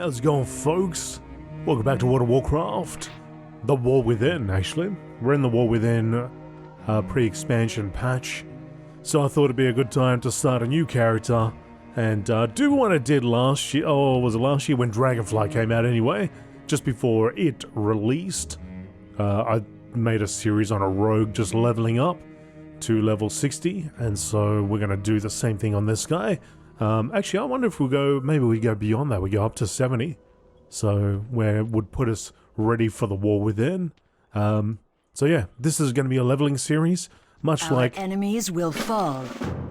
How's it going, folks? Welcome back to World of Warcraft. The War Within, actually. We're in the War Within pre-expansion patch. So I thought it'd be a good time to start a new character and do what I did last year. Oh, was it last year when Dragonfly came out anyway? Just before it released. I made a series on a rogue just leveling up to level 60. And so we're going to do the same thing on this guy. Actually, I wonder if maybe we go beyond that. We go up to 70. So where it would put us ready for the War Within. So yeah, this is going to be a leveling series, much like enemies will fall.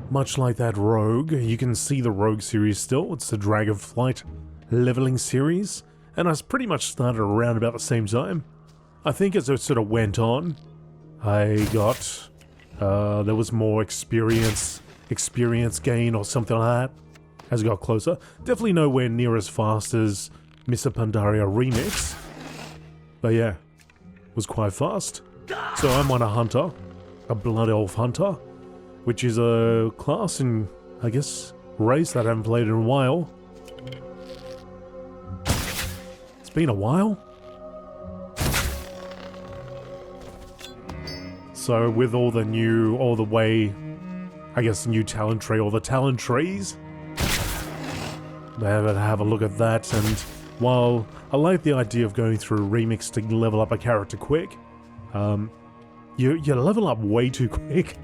Much like that rogue. You can see the rogue series still. It's the Dragonflight leveling series, and I pretty much started around about the same time. I think as it sort of went on, I got there was more experience gain or something like that as it got closer. Definitely nowhere near as fast as Mr. Pandaria Remix, but yeah, it was quite fast. So I'm on a hunter, a Blood Elf hunter, which is a class and I guess race that I haven't played in a while. It's been a while. So with all the new talent tree, or the talent trees, have a look at that. And while I like the idea of going through Remix to level up a character quick, you level up way too quick.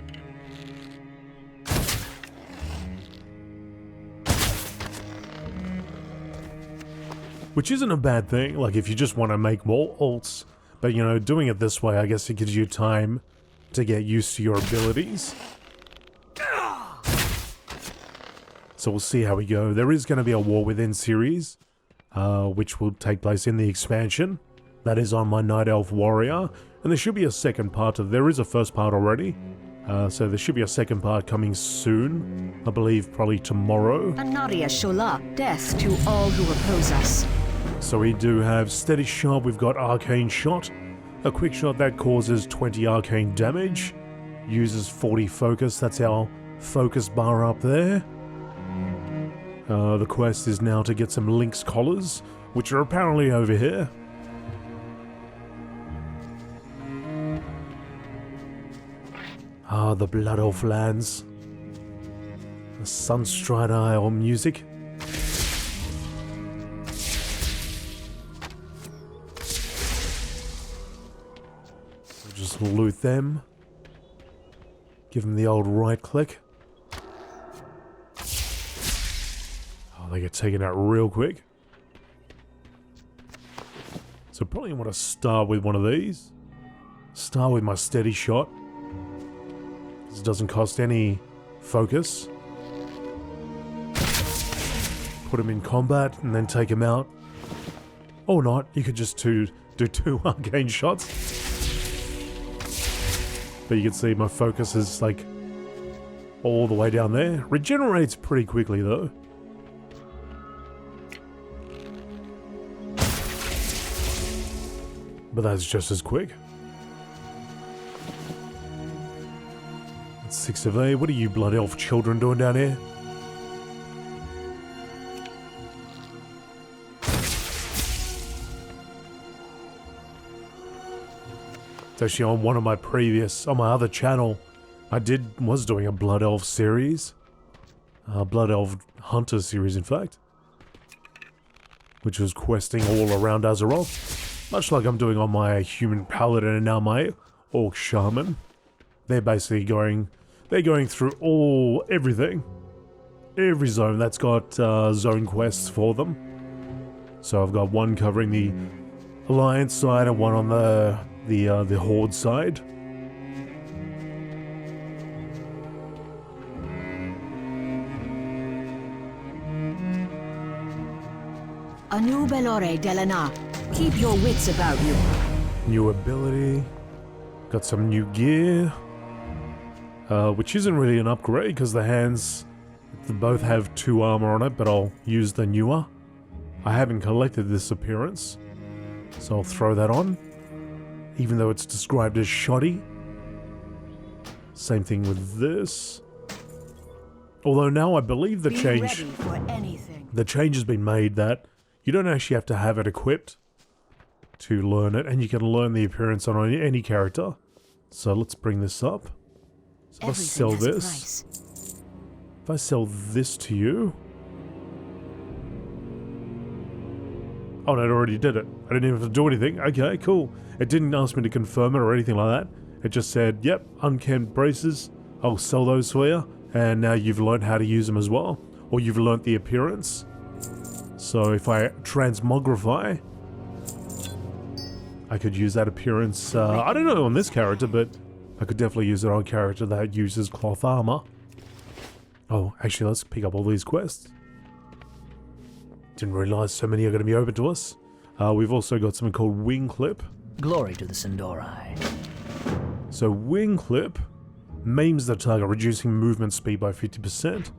Which isn't a bad thing, like if you just want to make more ults, but you know, doing it this way, I guess it gives you time to get used to your abilities. So we'll see how we go. There is going to be a War Within series, which will take place in the expansion. That is on my Night Elf Warrior, and there should be a second part of. There is a first part already, so there should be a second part coming soon. I believe probably tomorrow. Anaria Shola, death to all who oppose us. So we do have Steady Shot. We've got Arcane Shot, a quick shot that causes 20 arcane damage, uses 40 focus. That's our focus bar up there. The quest is now to get some Lynx collars, which are apparently over here. The Blood Elf lands. The Sunstride Isle music. We'll just loot them. Give them the old right click. Oh, they get taken out real quick. So probably want to start with one of these. Start with my Steady Shot. This doesn't cost any focus. Put him in combat and then take him out. Or not, you could just do two arcane shots. But you can see my focus is like all the way down there. Regenerates pretty quickly though. But that's just as quick. That's 6 of A. What are you Blood Elf children doing down here? It's actually on one of my on my other channel, I was doing a Blood Elf series. Blood Elf Hunter series, in fact. Which was questing all around Azeroth. Much like I'm doing on my Human Paladin and now my Orc Shaman. They're basically going through everything. Every zone that's got zone quests for them. So I've got one covering the Alliance side and one on the Horde side. Anu Belore Delana, keep your wits about you. New ability. Got some new gear. Which isn't really an upgrade because the hands both have 2 armor on it, but I'll use the newer. I haven't collected this appearance, so I'll throw that on. Even though it's described as shoddy. Same thing with this. Although now I believe the change has been made that You don't actually have to have it equipped to learn it, and you can learn the appearance on any character. So let's bring this up. So if I sell this, if I sell this to you, oh no, it already did it. I didn't even have to do anything. Okay, cool. It didn't ask me to confirm it or anything like that. It just said, yep, unkempt braces, I'll sell those for you, and now you've learned how to use them as well, or you've learnt the appearance. So if I transmogrify, I could use that appearance, I don't know on this character, but I could definitely use it on a character that uses cloth armor. Oh, actually, let's pick up all these quests. Didn't realize so many are going to be open to us. We've also got something called Wing Clip. Glory to the Sindori. So Wing Clip maims the target, reducing movement speed by 50%.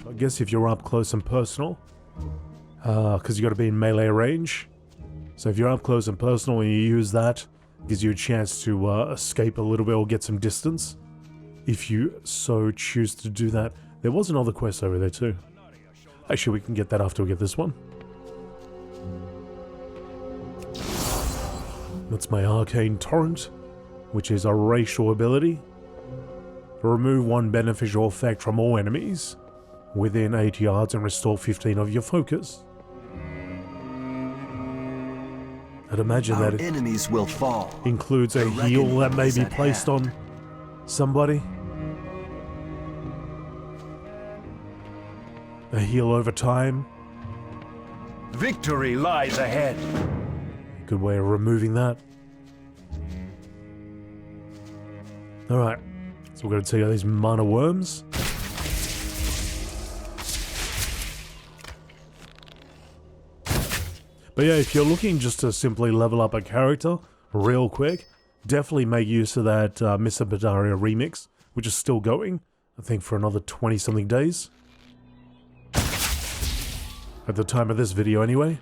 I guess if you're up close and personal, because you got to be in melee range. So if you're up close and personal and you use that, it gives you a chance to escape a little bit or get some distance. If you so choose to do that. There was another quest over there too. Actually, we can get that after we get this one. That's my Arcane Torrent, which is a racial ability. Remove one beneficial effect from all enemies within 8 yards and restore 15 of your focus. I'd imagine that it enemies will fall. includes a heal that may be placed on somebody. A heal over time. Victory lies ahead. Good way of removing that. Alright, so we're going to take out these mana worms. But yeah, if you're looking just to simply level up a character real quick, definitely make use of that Miss Pandaria remix, which is still going, I think for another 20-something days. At the time of this video anyway.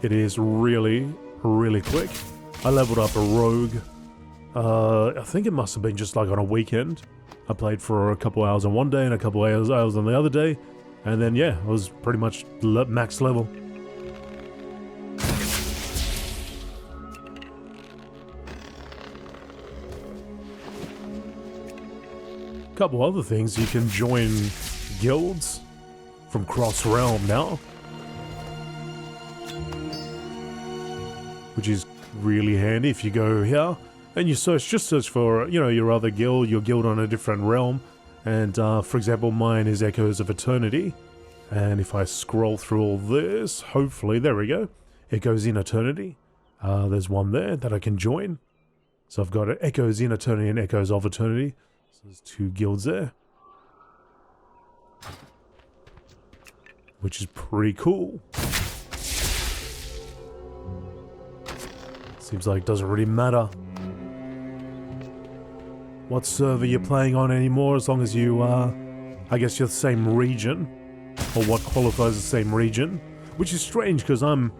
It is really, really quick. I leveled up a rogue. I think it must have been just like on a weekend. I played for a couple hours on one day and a couple hours on the other day. And then yeah, I was pretty much max level. Couple other things, you can join guilds from cross realm now, which is really handy. If you go here and you search for, you know, your other guild, your guild on a different realm, and for example mine is Echoes of Eternity, and if I scroll through all this, hopefully, there we go, Echoes in Eternity, there's one there that I can join. So I've got Echoes in Eternity and Echoes of Eternity. So there's two guilds there, which is pretty cool. Seems like it doesn't really matter what server you're playing on anymore, as long as you I guess you're the same region, or what qualifies the same region, which is strange because I'm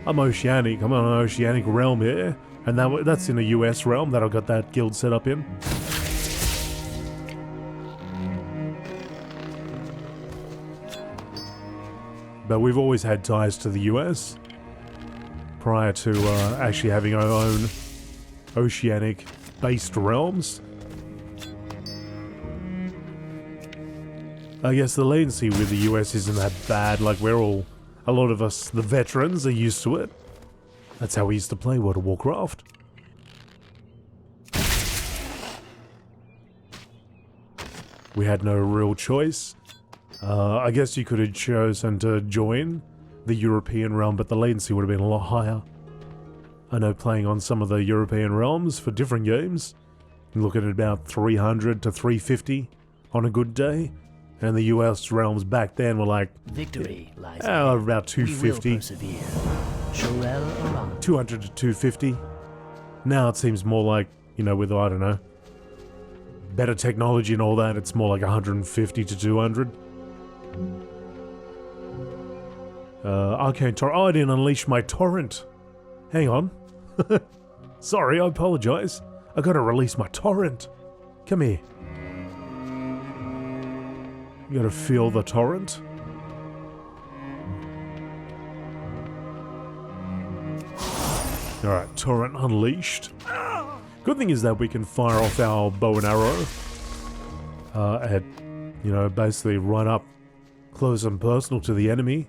Oceanic. I'm on an Oceanic realm here, and that's in a US realm that I've got that guild set up in. But we've always had ties to the US prior to actually having our own Oceanic-based realms. I guess the latency with the US isn't that bad, like a lot of us, the veterans, are used to it. That's how we used to play World of Warcraft. We had no real choice. I guess you could have chosen to join the European realm, but the latency would have been a lot higher. I know playing on some of the European realms for different games, you look at about 300 to 350 on a good day, and the US realms back then were like Victory lies about 250. 200 to 250. Now it seems more like, you know, with, I don't know, better technology and all that, it's more like 150 to 200. Arcane Torrent. Oh, I didn't unleash my torrent. Hang on. Sorry, I apologize. I gotta release my torrent. Come here. You gotta feel the torrent. Alright, torrent unleashed. Good thing is that we can fire off our bow and arrow at, you know, basically right up close and personal to the enemy.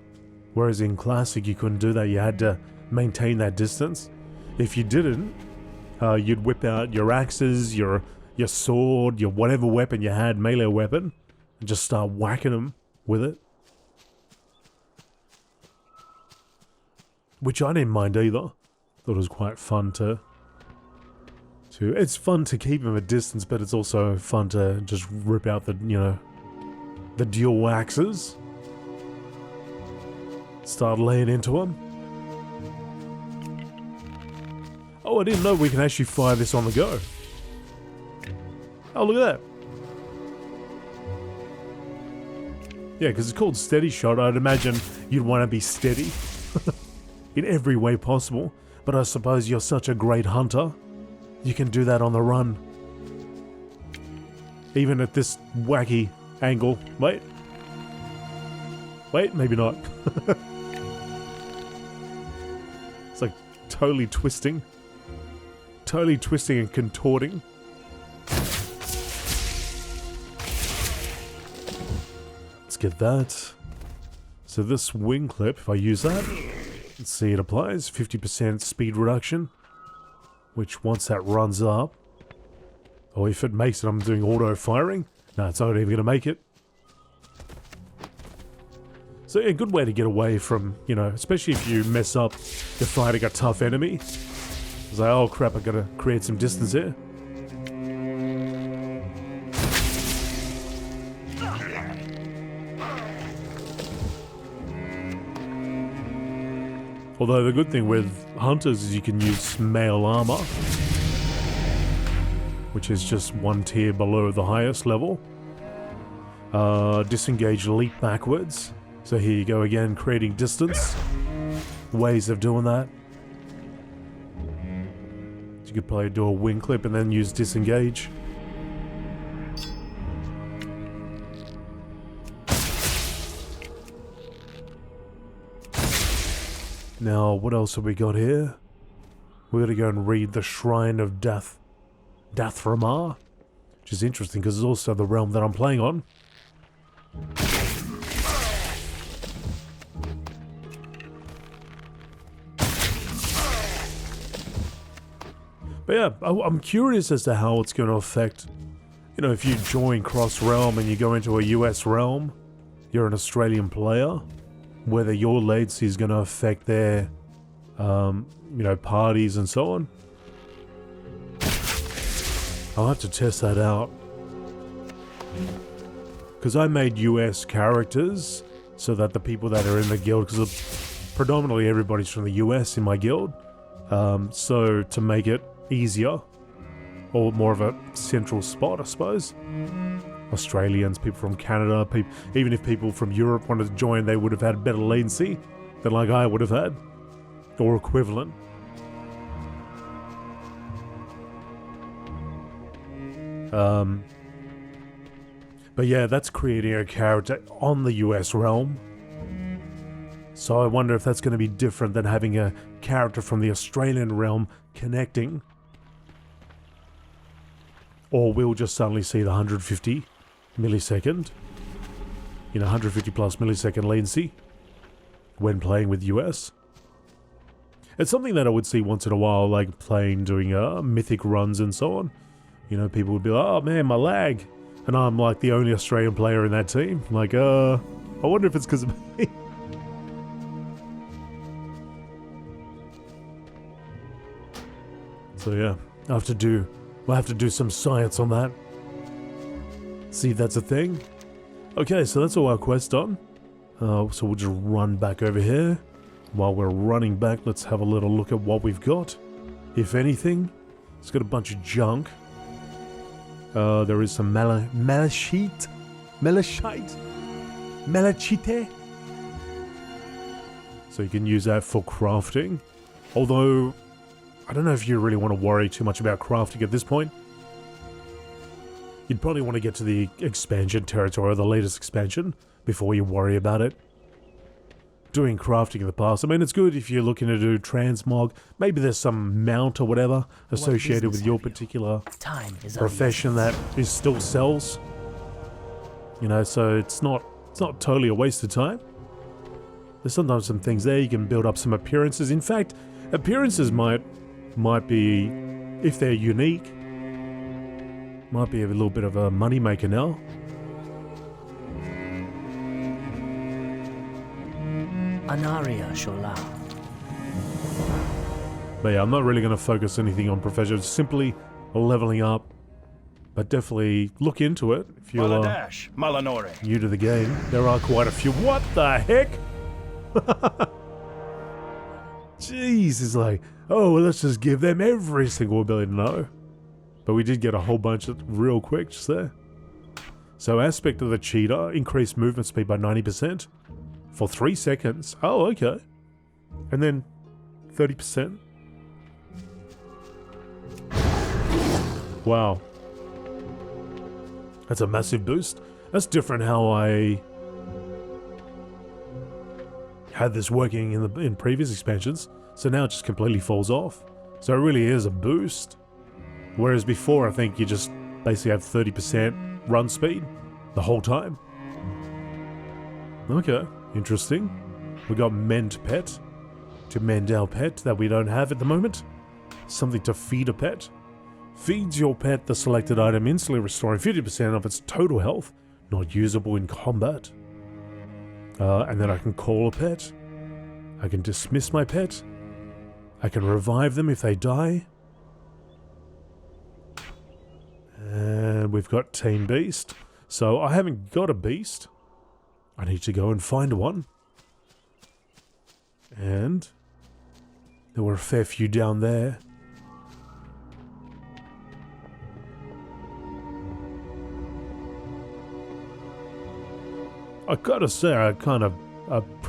Whereas in Classic you couldn't do that, you had to maintain that distance. If you didn't, you'd whip out your axes, your sword, your whatever weapon you had, melee weapon, and just start whacking them with it. Which I didn't mind either. Thought it was quite fun to it's fun to keep him at distance, but it's also fun to just rip out the, you know, the dual axes. Start laying into him. Oh, I didn't know we can actually fire this on the go. Oh, look at that. Yeah, because it's called steady shot. I'd imagine you'd want to be steady in every way possible. But I suppose you're such a great hunter, you can do that on the run. Even at this wacky angle. Wait. Wait, maybe not. It's like totally twisting. Totally twisting and contorting. Let's get that. So this wing clip, if I use that, let's see, it applies 50% speed reduction, which once that runs up, or if it makes it, I'm doing auto firing. No, it's not even going to make it. So a good way to get away from, you know, especially if you mess up, you're fighting a tough enemy. It's like, oh crap, I gotta create some distance here. Although the good thing with hunters is you can use mail armor, which is just one tier below the highest level. Disengage leap backwards. So here you go again, creating distance. Ways of doing that. You could probably do a wing clip and then use disengage. Now, what else have we got here? We're going to go and read the Shrine of Death, Dathramar, which is interesting because it's also the realm that I'm playing on. But yeah, I'm curious as to how it's going to affect, you know, if you join cross-realm and you go into a US realm, you're an Australian player, whether your latency is going to affect their, you know, parties and so on. I'll have to test that out. Because I made US characters so that the people that are in the guild, because predominantly everybody's from the US in my guild, so to make it easier, or more of a central spot, I suppose. Australians, people from Canada, even if people from Europe wanted to join, they would have had better latency than like I would have had, or equivalent. But yeah, that's creating a character on the US realm. So I wonder if that's going to be different than having a character from the Australian realm connecting. Or we'll just suddenly see the 150 millisecond, you know, 150 plus millisecond latency when playing with US. It's something that I would see once in a while, like doing mythic runs and so on. You know, people would be like, oh man, my lag. And I'm like the only Australian player in that team. Like, I wonder if it's because of me. So yeah, we'll have to do some science on that. See if that's a thing. Okay, so that's all our quest done. So we'll just run back over here. While we're running back, let's have a little look at what we've got. If anything, it's got a bunch of junk. There is some malachite. So you can use that for crafting. Although, I don't know if you really want to worry too much about crafting at this point. You'd probably want to get to the expansion territory, or the latest expansion, before you worry about it. Doing crafting in the past, I mean, it's good if you're looking to do transmog. Maybe there's some mount or whatever associated with your particular profession that is still sells. You know, so it's not totally a waste of time. There's sometimes some things there you can build up some appearances. In fact, appearances might be, if they're unique, might be a little bit of a money maker now. Anaria Shola. But yeah, I'm not really going to focus anything on profession, simply leveling up. But definitely look into it if you're new to the game. There are quite a few. What the heck? Jeez, it's like, oh, well, let's just give them every single ability. No. But we did get a whole bunch of real quick just there. So aspect of the cheetah, increased movement speed by 90% for 3 seconds. Oh, okay. And then 30%. Wow. That's a massive boost. That's different how I had this working in previous expansions. So now it just completely falls off. So it really is a boost. Whereas before, I think you just basically have 30% run speed the whole time. Okay, interesting. We got mend pet to mend our pet that we don't have at the moment. Something to feed a pet. Feeds your pet the selected item, instantly restoring 50% of its total health, not usable in combat. And then I can call a pet. I can dismiss my pet. I can revive them if they die. And we've got Tame Beast. So I haven't got a beast. I need to go and find one. And there were a fair few down there. I gotta say, I kind of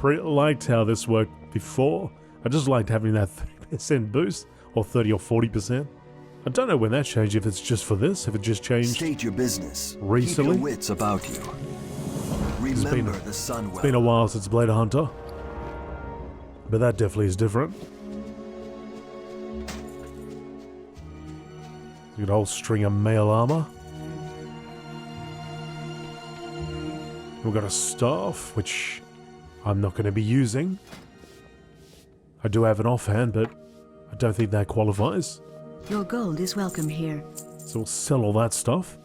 liked how this worked before. I just liked having that 30% boost, or 30 or 40%. I don't know when that changed, if it's just for this, if it just changed State your business. recently. Keep your wits about you. Remember the sun well. It's been a while since Blade Hunter, but that definitely is different. Got a whole string of mail armor. We've got a staff, which I'm not going to be using. I do have an offhand, but I don't think that qualifies. Your gold is welcome here. So we'll sell all that stuff.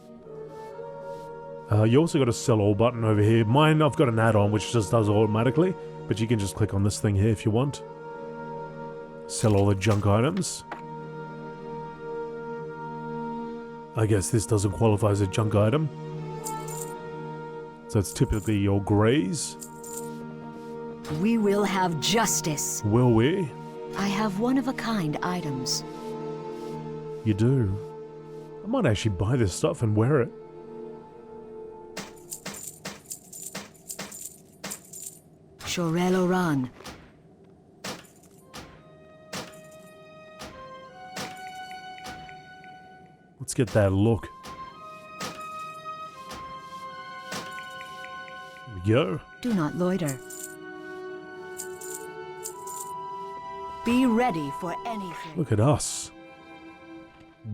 You also got a sell all button over here. Mine, I've got an add-on which just does it automatically, but you can just click on this thing here if you want. Sell all the junk items. I guess this doesn't qualify as a junk item. So it's typically your greys. We will have justice. Will we? I have one-of-a-kind items. You do. I might actually buy this stuff and wear it. Shorel Oran. Let's get that look. Here we go. Do not loiter. Be ready for anything. Look at us.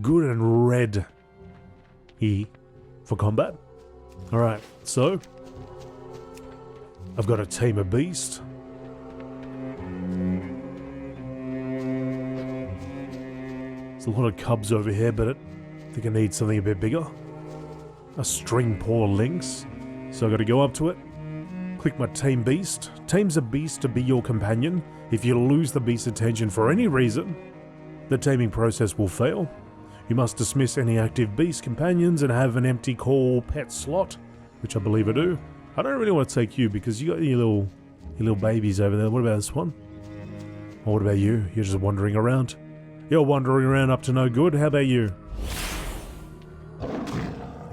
Good and red. E for combat. Alright, so I've got to tame a beast. There's a lot of cubs over here, but I think I need something a bit bigger. A string paw lynx. So I've got to go up to it. Click my tame beast. Tames a beast to be your companion. If you lose the beast's attention for any reason, the taming process will fail. You must dismiss any active beast companions and have an empty call pet slot, which I believe I do. I don't really want to take you because you got your little babies over there. What about this one? Or what about you? You're just wandering around. You're wandering around up to no good. How about you?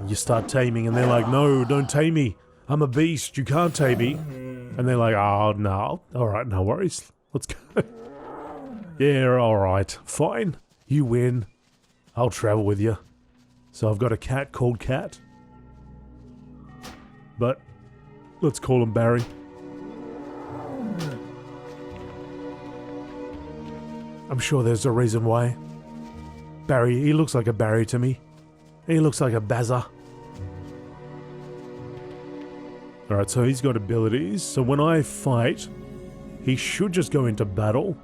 You start taming and they're like, no, don't tame me. I'm a beast. You can't tame me. And they're like, oh, no. All right, no worries. Let's go. Yeah, all right. Fine. You win. I'll travel with you. So I've got a cat called Cat. But let's call him Barry. I'm sure there's a reason why. Barry, he looks like a Barry to me. He looks like a Bazza. Alright, so he's got abilities. So when I fight, he should just go into battle.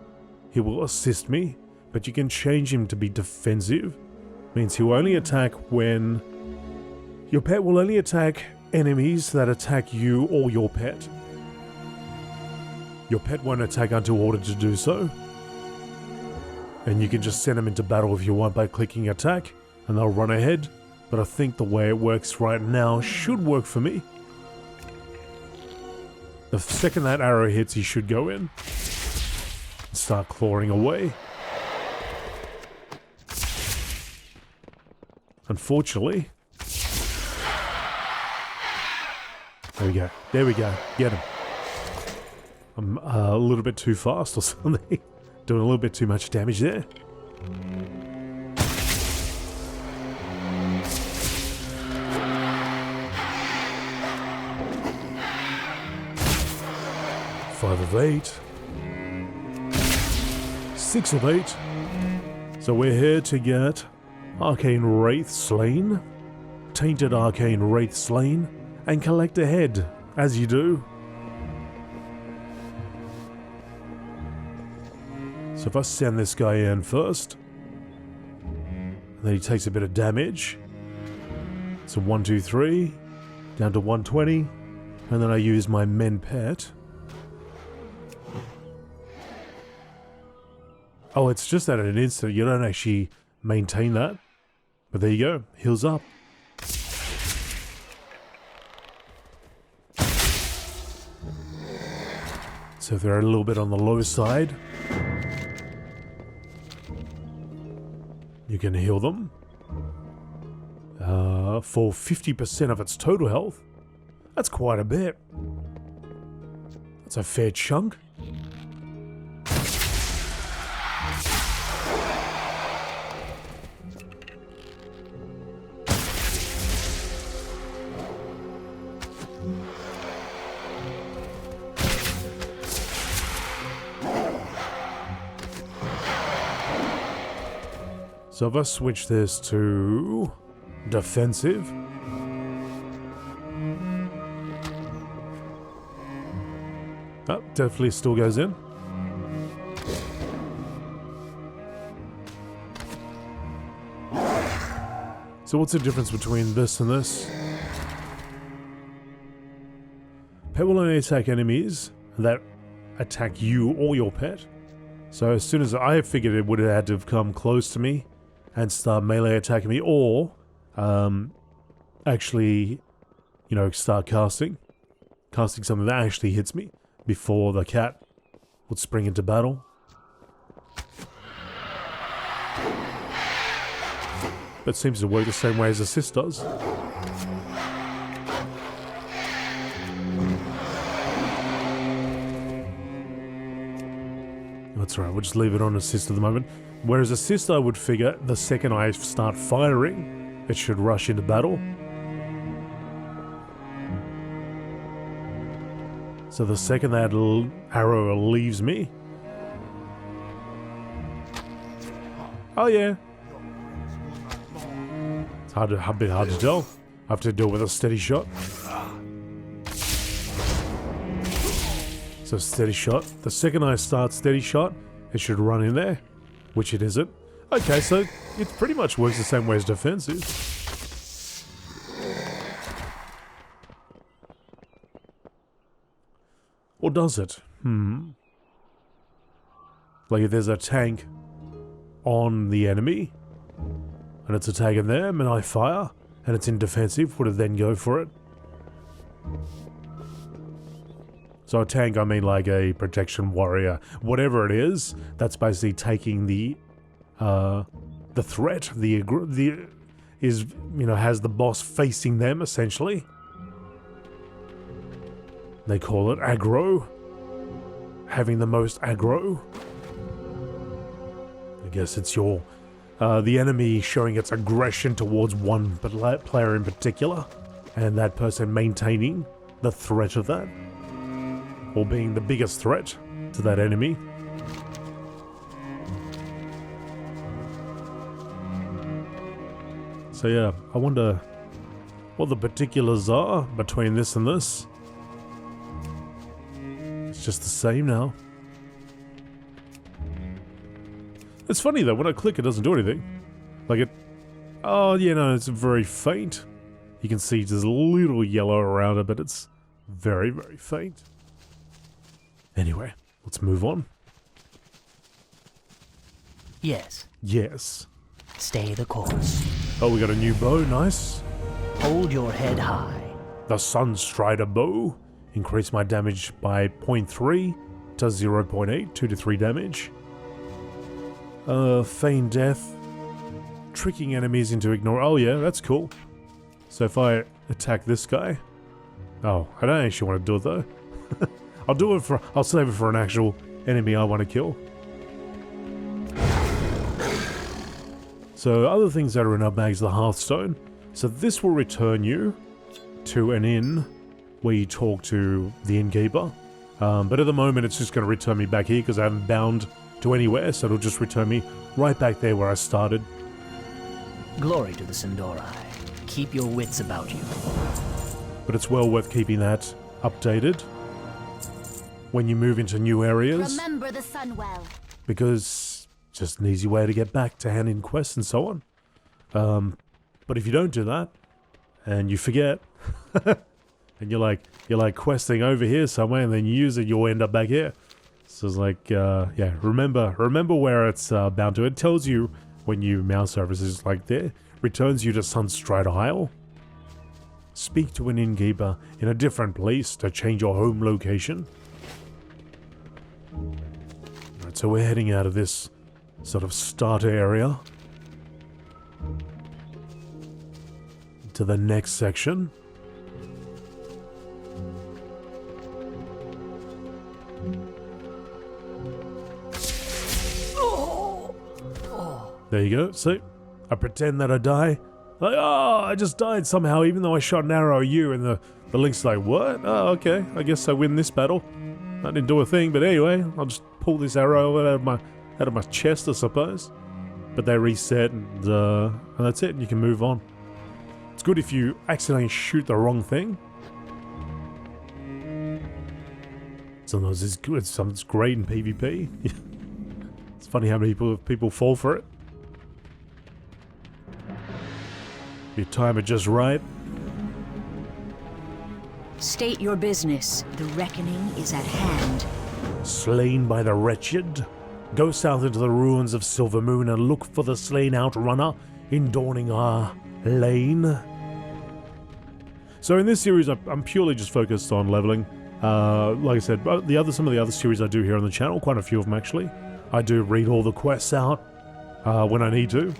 He will assist me, but you can change him to be defensive. Means he will only attack when... Your pet will only attack enemies that attack you or your pet. Your pet won't attack until ordered to do so. And you can just send them into battle if you want by clicking attack, and they'll run ahead. But I think the way it works right now should work for me. The second that arrow hits, he should go in and start clawing away. Unfortunately... There we go. There we go. Get him. I'm a little bit too fast or something. Doing a little bit too much damage there. Five of 8. 6 of 8. So we're here to get Arcane Wraith slain, Tainted Arcane Wraith slain, and collect a head, as you do. So if I send this guy in first, then he takes a bit of damage. So 1, 2, 3, down to 120, and then I use my men pet. Oh, it's just at an instant, you don't actually maintain that. But there you go, heals up. So if they're a little bit on the low side, you can heal them for 50% of its total health. That's quite a bit. That's a fair chunk. So if I switch this to defensive, oh, definitely still goes in. So what's the difference between this and this? Pet will only attack enemies that attack you or your pet. So as soon as I figured it would have had to have come close to me and start melee attacking me, or actually, you know, start casting something that actually hits me before the cat would spring into battle. That seems to work the same way as assist does. That's right, we'll just leave it on assist at the moment. Whereas assist, I would figure the second I start firing, it should rush into battle. So the second that arrow leaves me... Oh yeah. It's a bit hard to tell. I have to deal with a steady shot. So steady shot. The second I start steady shot, it should run in there. Which it isn't. Okay, so it pretty much works the same way as defensive. Or does it? Like if there's a tank on the enemy, and it's attacking them, and I fire, and it's in defensive, would it then go for it? So a tank, I mean like a protection warrior, whatever it is, that's basically taking the threat, is, you know, has the boss facing them essentially. They call it aggro, having the most aggro. I guess it's your the enemy showing its aggression towards one player in particular, and that person maintaining the threat of that, or being the biggest threat to that enemy. So yeah, I wonder what the particulars are between this and this. It's just the same now. It's funny though, when I click it doesn't do anything. Like it... Oh yeah, no, it's very faint. You can see there's a little yellow around it, but it's very, very faint. Anyway, let's move on. Yes. Yes. Stay the course. Oh, we got a new bow, nice. Hold your head high. The Sunstrider bow. Increase my damage by 0.3 to 0.8, 2 to 3 damage. Feign death. Tricking enemies into ignore. Oh yeah, that's cool. So if I attack this guy... Oh, I don't actually want to do it though. I'll save it for an actual enemy I want to kill. So other things that are in our bags, the Hearthstone. So this will return you to an inn where you talk to the innkeeper. But at the moment it's just going to return me back here because I haven't bound to anywhere, so it'll just return me right back there where I started. Glory to the Sindorai. Keep your wits about you. But it's well worth keeping that updated when you move into new areas. Remember the sun well. Because it's just an easy way to get back to hand in quests and so on. But if you don't do that, and you forget, and you're like questing over here somewhere, and then you use it, you'll end up back here. So it's like, yeah, remember where it's bound to. It tells you when you mouse over, it's like there, returns you to Sunstrider Isle. Speak to an innkeeper in a different place to change your home location. Right, so we're heading out of this sort of starter area to the next section. There you go. See, I pretend that I die. Like, oh, I just died somehow, even though I shot an arrow at you, and the Link's like, what? Oh, okay, I guess I win this battle. I didn't do a thing, but anyway, I'll just pull this arrow out of my chest, I suppose. But they reset, and that's it, and you can move on. It's good if you accidentally shoot the wrong thing. Sometimes it's good, sometimes it's great in PvP. It's funny how many people fall for it. You time it just right. State your business. The reckoning is at hand. Slain by the wretched. Go south into the ruins of Silvermoon and look for the slain outrunner in Dawning Lane. So in this series, I'm purely just focused on leveling. Like I said, some of the other series I do here on the channel, quite a few of them actually, I do read all the quests out when I need to.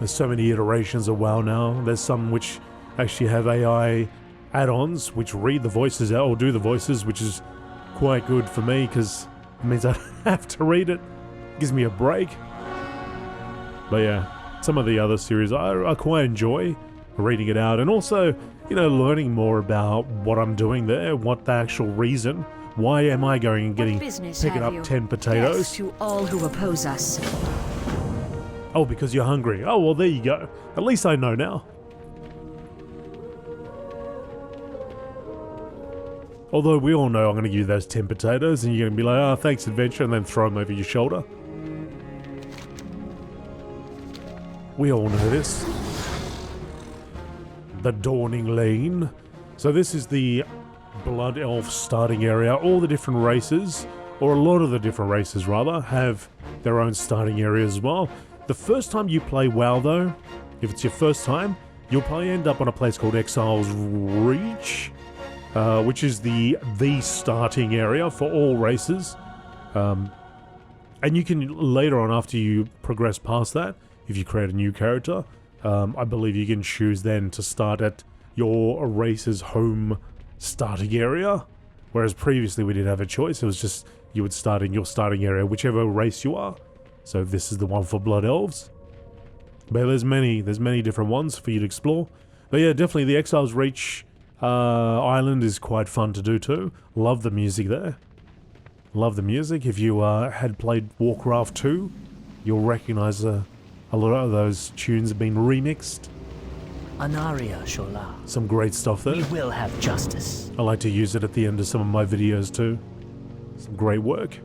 There's so many iterations of WoW now. There's some which actually have AI add-ons which read the voices out or do the voices, which is quite good for me because it means I don't have to read it. Gives me a break. But yeah, some of the other series I quite enjoy reading it out, and also, you know, learning more about what I'm doing there, what the actual reason. Why am I going and picking up 10 potatoes? Death to all who oppose us. Oh, because you're hungry. Oh, well, there you go. At least I know now. Although we all know I'm going to give you those 10 potatoes and you're going to be like, oh, thanks, adventure, and then throw them over your shoulder. We all know this. The Dawning Lane. So this is the Blood Elf starting area. All the different races, or a lot of the different races rather, have their own starting areas as well. The first time you play WoW though, if it's your first time, you'll probably end up on a place called Exile's Reach, which is the starting area for all races. And you can later on, after you progress past that, if you create a new character, I believe you can choose then to start at your race's home starting area. Whereas previously we didn't have a choice. It was just, you would start in your starting area, whichever race you are. So this is the one for Blood Elves. But there's many different ones for you to explore. But yeah, definitely the Exiles Reach island is quite fun to do too. Love the music there. Love the music. If you had played Warcraft 2, you'll recognize a lot of those tunes have been remixed. Anaria Shola. Some great stuff there. We will have justice. I like to use it at the end of some of my videos too. Some great work.